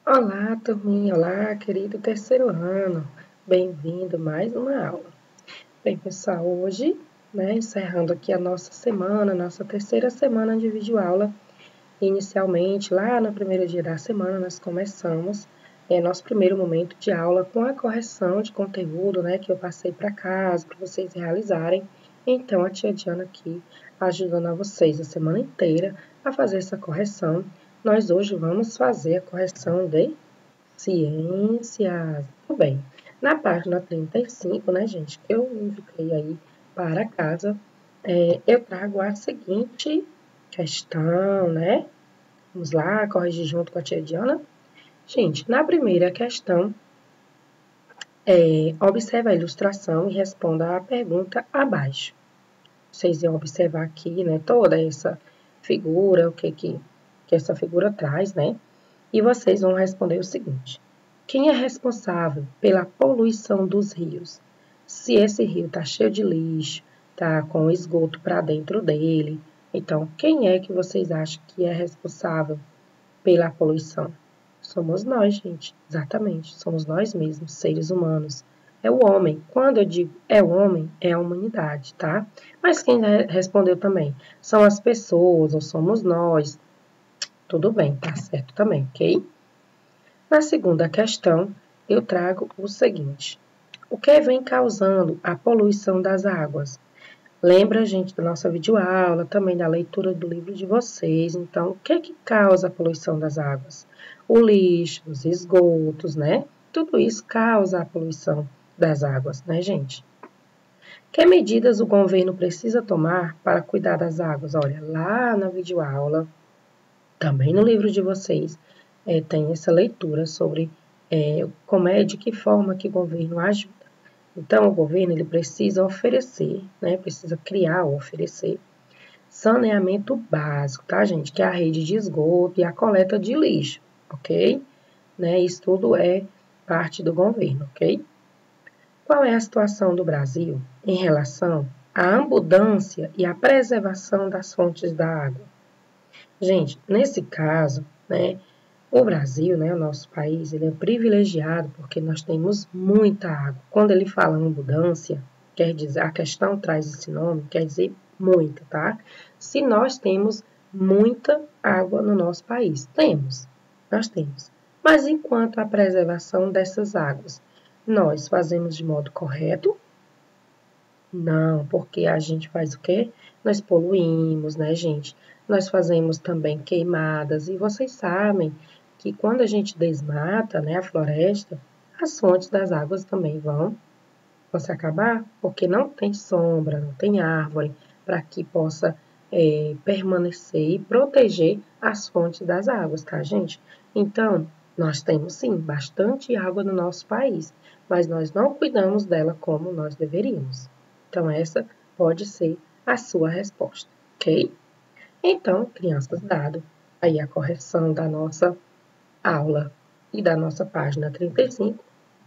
Olá, turminha. Olá, querido terceiro ano. Bem-vindo a mais uma aula. Bem, pessoal, hoje, encerrando aqui a nossa semana, nossa terceira semana de videoaula. Inicialmente, lá no primeiro dia da semana, nós começamos nosso primeiro momento de aula com a correção de conteúdo, que eu passei para casa, para vocês realizarem. Então, a tia Diana aqui, ajudando a vocês a semana inteira a fazer essa correção. Nós hoje vamos fazer a correção de ciências. Muito bem. Na página 35, gente, que eu indiquei aí para casa, eu trago a seguinte questão, Vamos lá, corrigir junto com a tia Diana. Gente, na primeira questão, observe a ilustração e responda a pergunta abaixo. Vocês vão observar aqui, toda essa figura, o que essa figura traz, E vocês vão responder o seguinte: quem é responsável pela poluição dos rios? Se esse rio está cheio de lixo, está com esgoto para dentro dele, então quem é que vocês acham que é responsável pela poluição? Somos nós, gente. Exatamente. Somos nós mesmos, seres humanos. É o homem. Quando eu digo é o homem, é a humanidade, tá? Mas quem respondeu também? São as pessoas ou somos nós? Tudo bem, tá certo também, ok? Na segunda questão, eu trago o seguinte: o que vem causando a poluição das águas? Lembra, gente, da nossa videoaula, também da leitura do livro de vocês. Então, o que causa a poluição das águas? O lixo, os esgotos, Tudo isso causa a poluição das águas, gente? Que medidas o governo precisa tomar para cuidar das águas? Olha, lá na videoaula, também no livro de vocês, tem essa leitura sobre como de que forma que o governo ajuda. Então, o governo ele precisa oferecer, precisa criar ou oferecer saneamento básico, tá, gente? Que é a rede de esgoto e a coleta de lixo, ok? Isso tudo é parte do governo, ok? Qual é a situação do Brasil em relação à abundância e à preservação das fontes da água? Gente, nesse caso, o Brasil, o nosso país, ele é privilegiado porque nós temos muita água. Quando ele fala em abundância, quer dizer, a questão traz esse nome, quer dizer muita, tá? Se nós temos muita água no nosso país, nós temos. Mas enquanto a preservação dessas águas, nós fazemos de modo correto? Não, porque a gente faz o quê? Nós poluímos, gente? Nós fazemos também queimadas, e vocês sabem que quando a gente desmata, a floresta, as fontes das águas também vão se acabar, porque não tem sombra, não tem árvore para que possa permanecer e proteger as fontes das águas, tá, gente? Então, nós temos sim bastante água no nosso país, mas nós não cuidamos dela como nós deveríamos. Então, essa pode ser a sua resposta, ok? Então, crianças, dado aí a correção da nossa aula e da nossa página 35,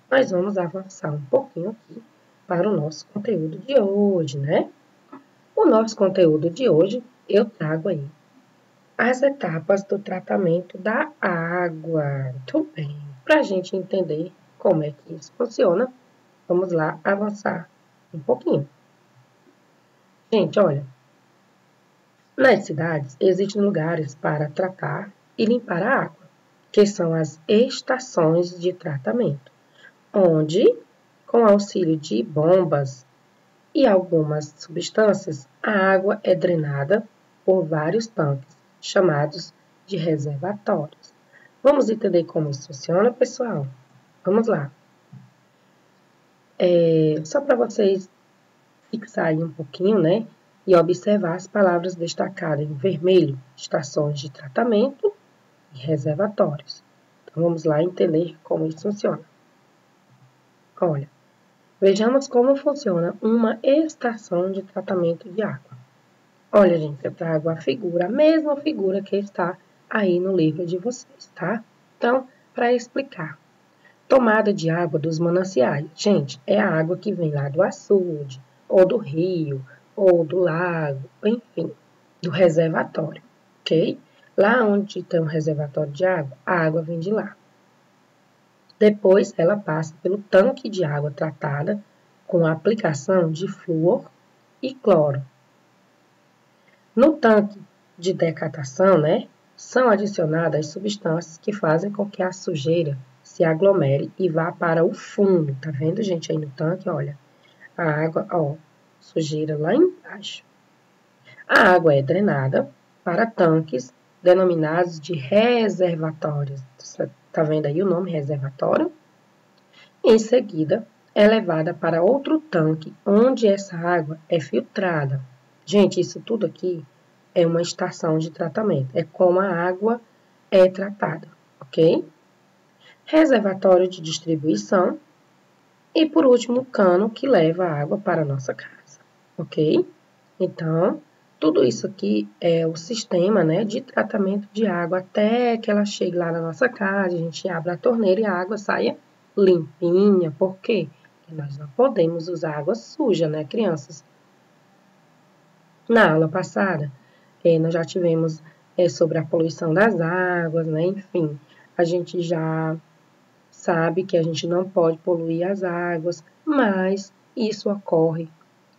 nós vamos avançar um pouquinho aqui para o nosso conteúdo de hoje, O nosso conteúdo de hoje, eu trago aí as etapas do tratamento da água. Muito bem. Para a gente entender como é que isso funciona, vamos lá avançar um pouquinho. Gente, olha, nas cidades existem lugares para tratar e limpar a água, que são as estações de tratamento, onde, com auxílio de bombas e algumas substâncias, a água é drenada por vários tanques, chamados de reservatórios. Vamos entender como isso funciona, pessoal? Vamos lá. Só para vocês fixarem um pouquinho, e observar as palavras destacadas em vermelho, estações de tratamento e reservatórios. Então, vamos lá entender como isso funciona. Olha, vejamos como funciona uma estação de tratamento de água. Olha, gente, eu trago a figura, a mesma figura que está aí no livro de vocês, tá? Então, para explicar. Tomada de água dos mananciais. Gente, é a água que vem lá do açude, ou do rio, ou do lago, enfim, do reservatório, ok? Lá onde tem um reservatório de água, a água vem de lá. Depois, ela passa pelo tanque de água tratada com a aplicação de flúor e cloro. No tanque de decatação, né, são adicionadas substâncias que fazem com que a sujeira se aglomere e vá para o fundo. Tá vendo, gente, aí no tanque, olha, a água, ó, sujeira lá embaixo. A água é drenada para tanques denominados de reservatórios. Tá vendo aí o nome reservatório? Em seguida, é levada para outro tanque, onde essa água é filtrada. Gente, isso tudo aqui é uma estação de tratamento. É como a água é tratada, ok? Reservatório de distribuição. E, por último, o cano que leva a água para a nossa casa, ok? Então, tudo isso aqui é o sistema, né, de tratamento de água até que ela chegue lá na nossa casa, a gente abre a torneira e a água saia limpinha. Por quê? Porque nós não podemos usar água suja, né, crianças? Na aula passada, nós já tivemos sobre a poluição das águas, né, enfim, a gente já sabe que a gente não pode poluir as águas, mas isso ocorre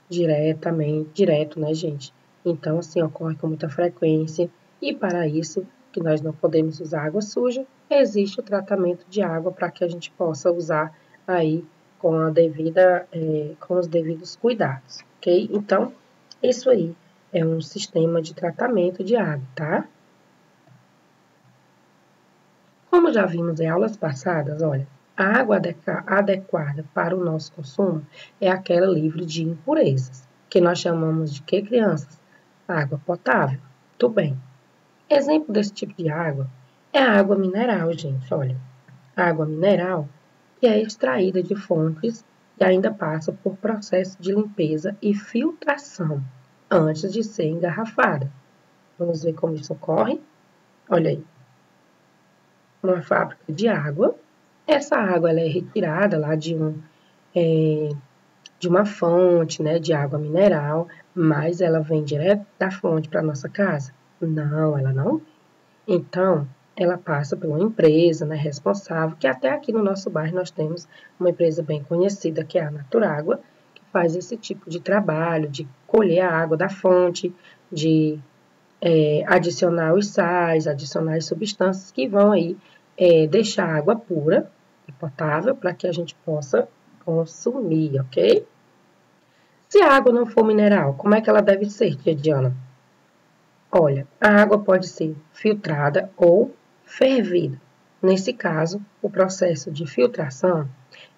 direto, né, gente? Então, assim, ocorre com muita frequência e para isso, que nós não podemos usar água suja, existe o tratamento de água para que a gente possa usar aí com com os devidos cuidados, ok? Então, isso aí é um sistema de tratamento de água, tá? Como já vimos em aulas passadas, olha, a água adequada para o nosso consumo é aquela livre de impurezas, que nós chamamos de que, crianças? Água potável. Muito bem. Exemplo desse tipo de água é a água mineral, gente, olha. A água mineral que é extraída de fontes e ainda passa por processo de limpeza e filtração antes de ser engarrafada. Vamos ver como isso ocorre? Olha aí. Uma fábrica de água. Essa água ela é retirada lá de uma fonte, né, de água mineral, mas ela vem direto da fonte para nossa casa? Não, ela não. Então, ela passa por uma empresa, né, responsável, que até aqui no nosso bairro nós temos uma empresa bem conhecida, que é a Naturágua, que faz esse tipo de trabalho, de colher a água da fonte, de adicionar os sais, adicionar as substâncias que vão aí deixar a água pura e potável para que a gente possa consumir, ok? Se a água não for mineral, como é que ela deve ser, tia Diana? Olha, a água pode ser filtrada ou fervida. Nesse caso, o processo de filtração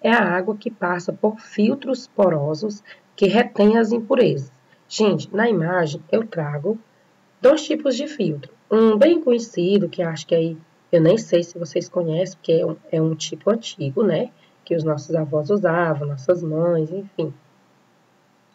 é a água que passa por filtros porosos que retêm as impurezas. Gente, na imagem eu trago dois tipos de filtro. Um bem conhecido, que acho que aí eu nem sei se vocês conhecem, porque é um tipo antigo, né? Que os nossos avós usavam, nossas mães, enfim.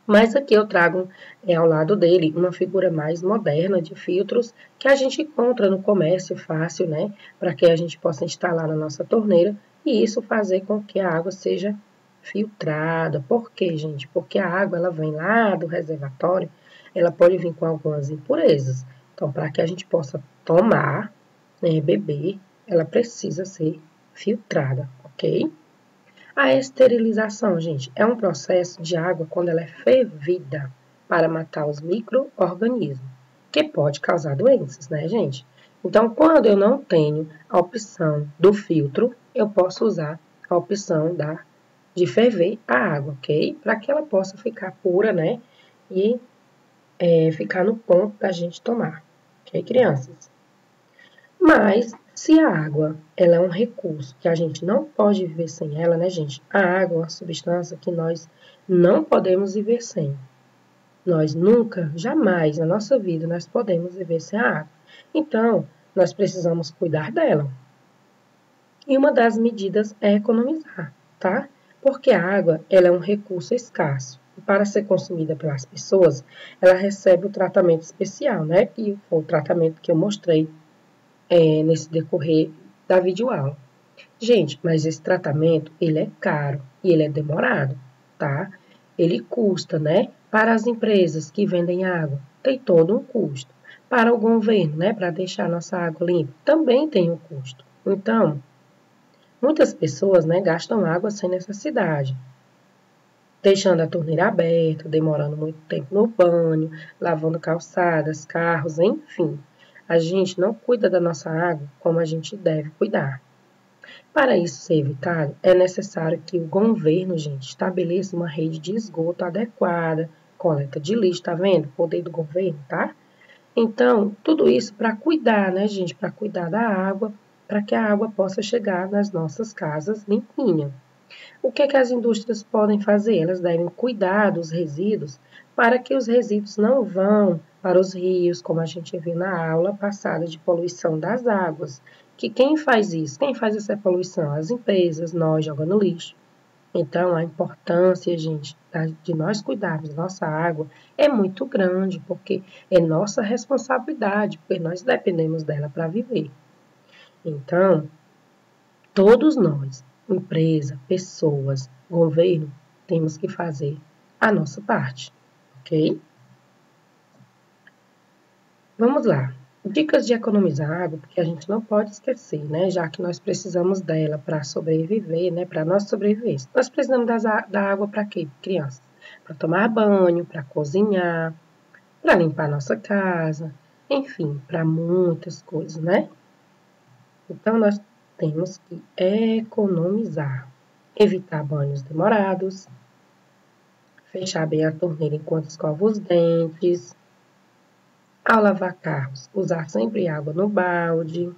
Mas aqui eu trago ao lado dele uma figura mais moderna de filtros que a gente encontra no comércio fácil, né? Para que a gente possa instalar na nossa torneira e isso fazer com que a água seja filtrada. Por quê, gente? Porque a água ela vem lá do reservatório, ela pode vir com algumas impurezas. Então, para que a gente possa tomar, né, beber, ela precisa ser filtrada, ok? A esterilização, gente, é um processo de água quando ela é fervida para matar os micro-organismos, que pode causar doenças, né, gente? Então, quando eu não tenho a opção do filtro, eu posso usar a opção de ferver a água, ok? Para que ela possa ficar pura, né? E ficar no ponto da gente tomar, ok, crianças? Mas, se a água ela é um recurso que a gente não pode viver sem ela, né, gente? A água é uma substância que nós não podemos viver sem. Nós nunca, jamais na nossa vida, nós podemos viver sem a água. Então, nós precisamos cuidar dela. E uma das medidas é economizar, tá? Porque a água ela é um recurso escasso. E para ser consumida pelas pessoas, ela recebe o tratamento especial, né? Que foi o tratamento que eu mostrei nesse decorrer da videoaula. Gente, mas esse tratamento, ele é caro e ele é demorado, tá? Ele custa, né? Para as empresas que vendem água, tem todo um custo. Para o governo, né? Para deixar nossa água limpa, também tem um custo. Então, Muitas pessoas, né, gastam água sem necessidade, deixando a torneira aberta, demorando muito tempo no banho, lavando calçadas, carros, enfim. A gente não cuida da nossa água como a gente deve cuidar. Para isso ser evitado, é necessário que o governo, gente, estabeleça uma rede de esgoto adequada, coleta de lixo, tá vendo? O poder do governo, tá? Então, tudo isso para cuidar, né, gente? Para cuidar da água, para que a água possa chegar nas nossas casas limpinha. O que é que as indústrias podem fazer? Elas devem cuidar dos resíduos para que os resíduos não vão para os rios, como a gente viu na aula passada de poluição das águas. Que quem faz isso? Quem faz essa poluição? As empresas, nós jogando lixo. Então, a importância, gente, de nós cuidarmos da nossa água é muito grande, porque é nossa responsabilidade, porque nós dependemos dela para viver. Então, todos nós, empresa, pessoas, governo, temos que fazer a nossa parte, ok? Vamos lá. Dicas de economizar água, porque a gente não pode esquecer, né? Já que nós precisamos dela para sobreviver, né? Para nossa sobrevivência. Nós precisamos da água para quê? Crianças. Para tomar banho, para cozinhar, para limpar nossa casa, enfim, para muitas coisas, né? Então, nós temos que economizar, evitar banhos demorados, fechar bem a torneira enquanto escova os dentes. Ao lavar carros, usar sempre água no balde.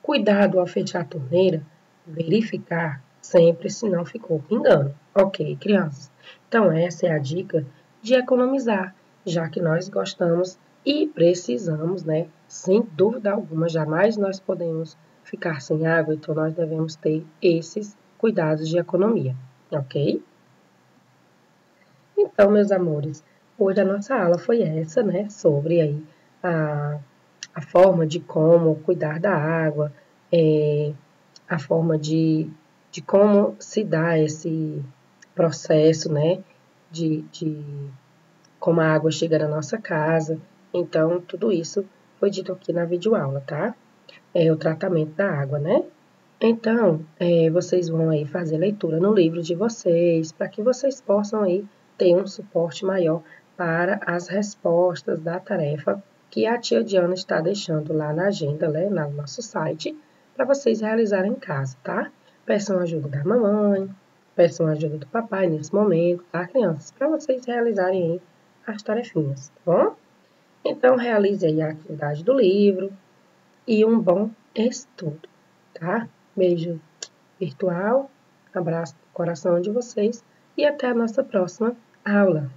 Cuidado ao fechar a torneira, verificar sempre se não ficou pingando. Ok, crianças? Então, essa é a dica de economizar, já que nós gostamos e precisamos, né? Sem dúvida alguma, jamais nós podemos ficar sem água, então nós devemos ter esses cuidados de economia, ok? Então, meus amores, hoje a nossa aula foi essa, né? Sobre aí a, a forma de como cuidar da água, a forma de como se dá esse processo, né? De como a água chega na nossa casa. Então, tudo isso foi dito aqui na videoaula, tá? É o tratamento da água, né? Então, vocês vão aí fazer leitura no livro de vocês, para que vocês possam aí ter um suporte maior para as respostas da tarefa que a tia Diana está deixando lá na agenda, né, no nosso site, para vocês realizarem em casa, tá? Peçam ajuda da mamãe, peçam ajuda do papai nesse momento, tá, crianças? Para vocês realizarem aí as tarefinhas, tá bom? Então, realize aí a atividade do livro e um bom estudo, tá? Beijo virtual, abraço no coração de vocês e até a nossa próxima aula.